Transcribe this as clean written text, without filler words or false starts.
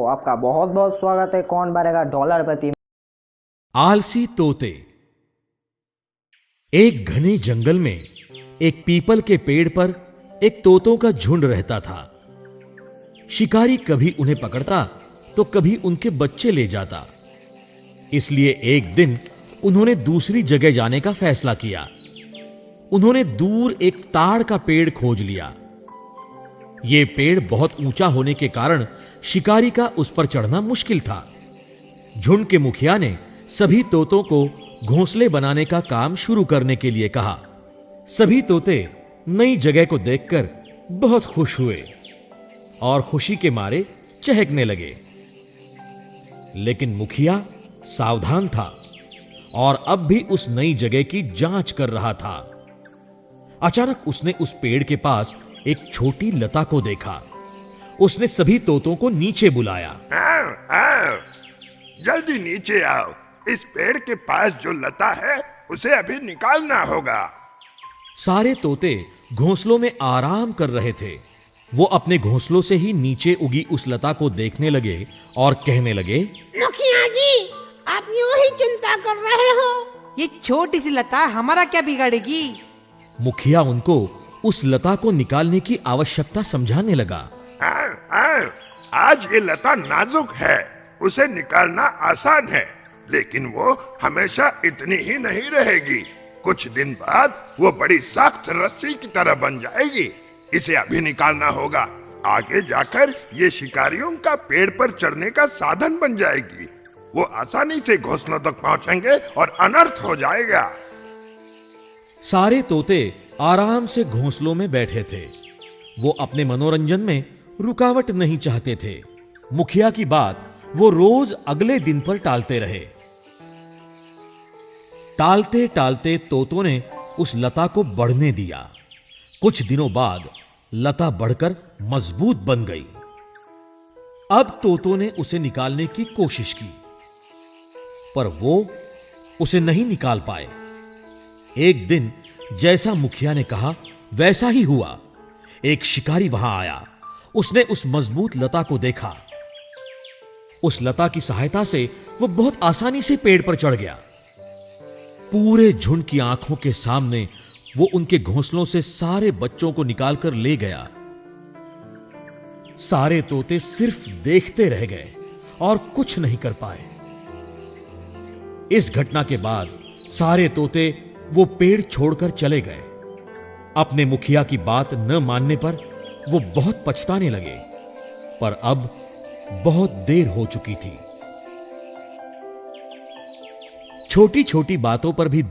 आपका बहुत बहुत स्वागत है कौन बनेगा डॉलर पति। आलसी तोते। एक घने जंगल में एक पीपल के पेड़ पर एक तोतों का झुंड रहता था। शिकारी कभी उन्हें पकड़ता तो कभी उनके बच्चे ले जाता। इसलिए एक दिन उन्होंने दूसरी जगह जाने का फैसला किया। उन्होंने दूर एक ताड़ का पेड़ खोज लिया। यह पेड़ बहुत ऊंचा होने के कारण शिकारी का उस पर चढ़ना मुश्किल था। झुंड के मुखिया ने सभी तोतों को घोंसले बनाने का काम शुरू करने के लिए कहा। सभी तोते नई जगह को देखकर बहुत खुश हुए और खुशी के मारे चहकने लगे। लेकिन मुखिया सावधान था और अब भी उस नई जगह की जांच कर रहा था। अचानक उसने उस पेड़ के पास एक छोटी लता को देखा। उसने सभी तोतों को नीचे बुलाया। आओ, आओ, जल्दी नीचे आओ। इस पेड़ के पास जो लता है उसे अभी निकालना होगा। सारे तोते घोंसलों में आराम कर रहे थे। वो अपने घोंसलों से ही नीचे उगी उस लता को देखने लगे और कहने लगे, मुखिया जी, आप यूं ही चिंता कर रहे हो। ये छोटी सी लता हमारा क्या बिगाड़ेगी। मुखिया उनको उस लता को निकालने की आवश्यकता समझाने लगा। आओ, आओ, आज ये लता नाजुक है, उसे निकालना आसान है, लेकिन वो हमेशा इतनी ही नहीं रहेगी। कुछ दिन बाद वो बड़ी सख्त रस्सी की तरह बन जाएगी। इसे अभी निकालना होगा। आगे जाकर ये शिकारियों का पेड़ पर चढ़ने का साधन बन जाएगी। वो आसानी से घोंसलों तक पहुंचेंगे और अनर्थ हो जाएगा। सारे तोते आराम से घोंसलों में बैठे थे। वो अपने मनोरंजन में रुकावट नहीं चाहते थे। मुखिया की बात वो रोज अगले दिन पर टालते रहे। टालते टालते तोतों ने उस लता को बढ़ने दिया। कुछ दिनों बाद लता बढ़कर मजबूत बन गई। अब तोतों ने उसे निकालने की कोशिश की, पर वो उसे नहीं निकाल पाए। एक दिन जैसा मुखिया ने कहा वैसा ही हुआ। एक शिकारी वहां आया। उसने उस मजबूत लता को देखा। उस लता की सहायता से वो बहुत आसानी से पेड़ पर चढ़ गया। पूरे झुंड की आंखों के सामने वो उनके घोंसलों से सारे बच्चों को निकालकर ले गया। सारे तोते सिर्फ देखते रह गए और कुछ नहीं कर पाए। इस घटना के बाद सारे तोते वो पेड़ छोड़कर चले गए। अपने मुखिया की बात न मानने पर वो बहुत पछताने लगे, पर अब बहुत देर हो चुकी थी। छोटी छोटी बातों पर भी